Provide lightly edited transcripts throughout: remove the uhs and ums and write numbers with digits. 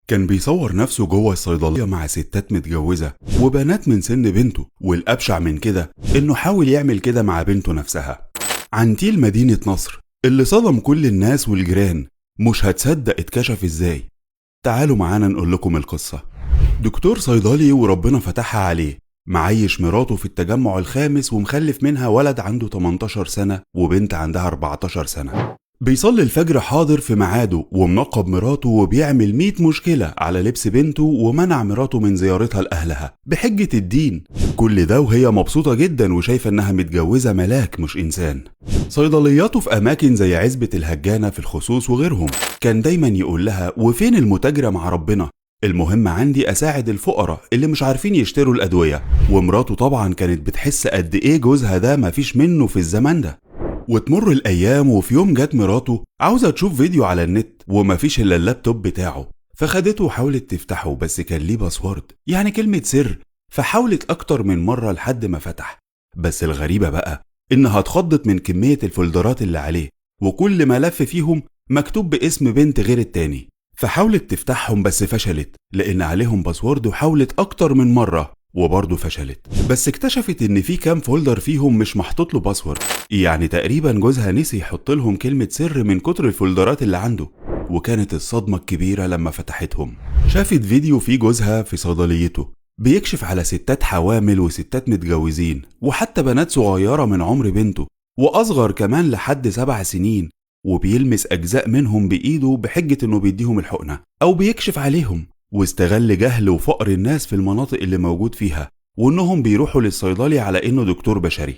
كان بيصور نفسه جوه الصيدلية مع ستات متجوزة وبنات من سن بنته، والأبشع من كده إنه حاول يعمل كده مع بنته نفسها. عنتيل مدينة نصر اللي صدم كل الناس والجيران، مش هتصدق اتكشف ازاي. تعالوا معانا نقول لكم القصة. دكتور صيدلي وربنا فتحها عليه، معيش مراته في التجمع الخامس ومخلف منها ولد عنده 18 سنة وبنت عندها 14 سنة. بيصلي الفجر حاضر في ميعاده ومنقب مراته وبيعمل 100 مشكلة على لبس بنته ومنع مراته من زيارتها لأهلها بحجة الدين. كل ده وهي مبسوطة جدا وشايفة انها متجوزة ملاك مش انسان. صيدلياته في اماكن زي عزبة الهجانة في الخصوص وغيرهم، كان دايما يقول لها وفين المتاجرة مع ربنا، المهم عندي اساعد الفقراء اللي مش عارفين يشتروا الادوية. ومراته طبعا كانت بتحس قد ايه جوزها ده مفيش منه في الزمان ده. وتمر الايام وفي يوم جت مراته عاوزة تشوف فيديو على النت ومفيش الا اللابتوب بتاعه، فخدته وحاولت تفتحه بس كان ليه باسورد، يعني كلمة سر، فحاولت اكتر من مرة لحد ما فتح. بس الغريبة بقى انها اتخضت من كمية الفولدرات اللي عليه، وكل ملف فيهم مكتوب باسم بنت غير التاني. فحاولت تفتحهم بس فشلت لان عليهم باسورد، وحاولت اكتر من مرة وبرضه فشلت. بس اكتشفت ان في كام فولدر فيهم مش محطوط له باسورد، يعني تقريبا جوزها نسي يحط لهم كلمة سر من كتر الفولدرات اللي عنده. وكانت الصدمة الكبيرة لما فتحتهم، شافت فيديو فيه جوزها في صيدليته بيكشف على ستات حوامل وستات متجوزين وحتى بنات صغيرة من عمر بنته وأصغر كمان لحد 7 سنين، وبيلمس أجزاء منهم بإيده بحجة إنه بيديهم الحقنة أو بيكشف عليهم. واستغل جهل وفقر الناس في المناطق اللي موجود فيها، وإنهم بيروحوا للصيدلي على إنه دكتور بشري،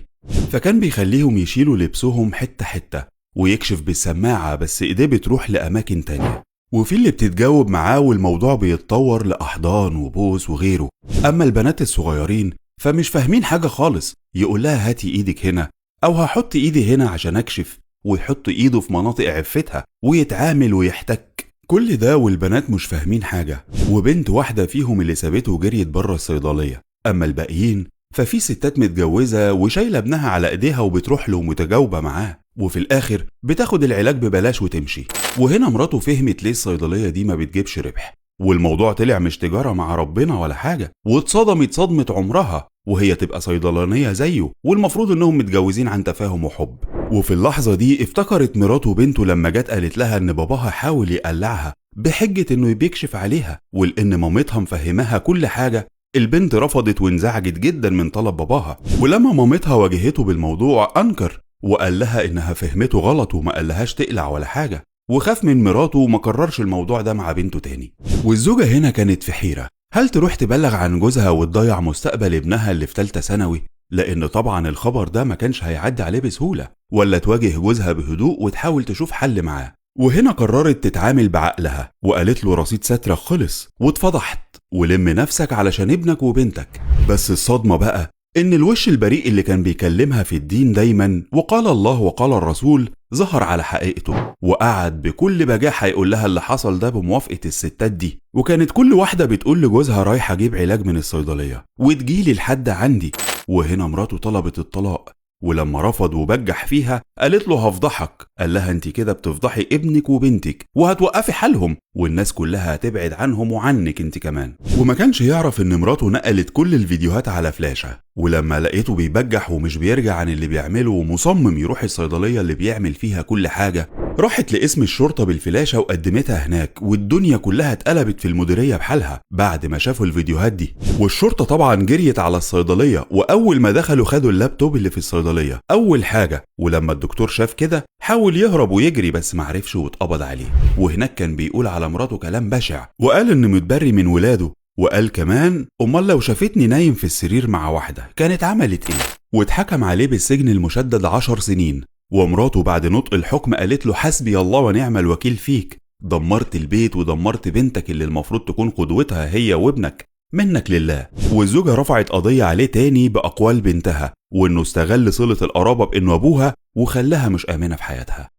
فكان بيخليهم يشيلوا لبسهم حتة حتة ويكشف بالسماعة، بس إيديه بتروح لأماكن تانية. وفي اللي بتتجاوب معاه والموضوع بيتطور لأحضان وبوس وغيره. أما البنات الصغيرين فمش فاهمين حاجة خالص، يقول لها هاتي إيدك هنا أو هحط إيدي هنا عشان أكشف، ويحط إيده في مناطق عفتها ويتعامل ويحتك. كل ده والبنات مش فاهمين حاجة، وبنت واحدة فيهم اللي سابته جريت بره الصيدلية. أما الباقيين ففي ستات متجوزة وشايلة ابنها على ايديها وبتروح له متجاوبة معاه، وفي الآخر بتاخد العلاج ببلاش وتمشي. وهنا مراته فهمت ليه الصيدلية دي ما بتجيبش ربح، والموضوع طلع مش تجارة مع ربنا ولا حاجة، واتصدمت صدمة عمرها وهي تبقى صيدلانية زيه، والمفروض انهم متجوزين عن تفاهم وحب. وفي اللحظة دي افتكرت مراته بنته لما جت قالت لها ان باباها حاول يقلعها بحجة انه بيكشف عليها، ولان مامتها مفهماها كل حاجة. البنت رفضت وانزعجت جدا من طلب باباها، ولما مامتها واجهته بالموضوع انكر وقال لها انها فهمته غلط وما قالهاش تقلع ولا حاجة، وخاف من مراته وما كررش الموضوع ده مع بنته تاني. والزوجة هنا كانت في حيرة، هل تروح تبلغ عن جوزها وتضيع مستقبل ابنها اللي في ثالثة ثانوي، لان طبعا الخبر ده ما كانش هيعدي عليه بسهولة، ولا تواجه جوزها بهدوء وتحاول تشوف حل معاه. وهنا قررت تتعامل بعقلها وقالت له رصيد سترك خلص واتفضحت، ولم نفسك علشان ابنك وبنتك. بس الصدمة بقى ان الوش البريء اللي كان بيكلمها في الدين دايما وقال الله وقال الرسول ظهر على حقيقته، وقعد بكل بجاحة يقول لها اللي حصل ده بموافقة الستات دي. وكانت كل واحدة بتقول لجوزها رايحة اجيب علاج من الصيدلية وتجيلي لحد عندي. وهنا مراته طلبت الطلاق، ولما رفض وبجح فيها قالت له هفضحك. قال لها انت كده بتفضحي ابنك وبنتك وهتوقفي حالهم، والناس كلها هتبعد عنهم وعنك انت كمان. وما كانش يعرف ان مراته نقلت كل الفيديوهات على فلاشة، ولما لقيته بيبجح ومش بيرجع عن اللي بيعمله ومصمم يروح الصيدلية اللي بيعمل فيها كل حاجة، راحت لاسم الشرطة بالفلاشة وقدمتها هناك، والدنيا كلها اتقلبت في المديرية بحالها بعد ما شافوا الفيديوهات دي. والشرطة طبعا جريت على الصيدلية، واول ما دخلوا خدوا اللابتوب اللي في الصيدلية اول حاجة. ولما الدكتور شاف كده حاول يهرب ويجري بس معرفش واتقبض عليه. وهناك كان بيقول على مراته كلام بشع، وقال انه متبري من ولاده، وقال كمان امال لو شافتني نايم في السرير مع واحدة كانت عملت ايه. واتحكم عليه بالسجن المشدد 10 سنين. ومراته بعد نطق الحكم قالت له حسبي الله ونعم الوكيل فيك، دمرت البيت ودمرت بنتك اللي المفروض تكون قدوتها هي وابنك، منك لله. والزوجة رفعت قضية عليه تاني بأقوال بنتها، وانه استغل صلة القرابة بانه ابوها وخلاها مش آمنة في حياتها.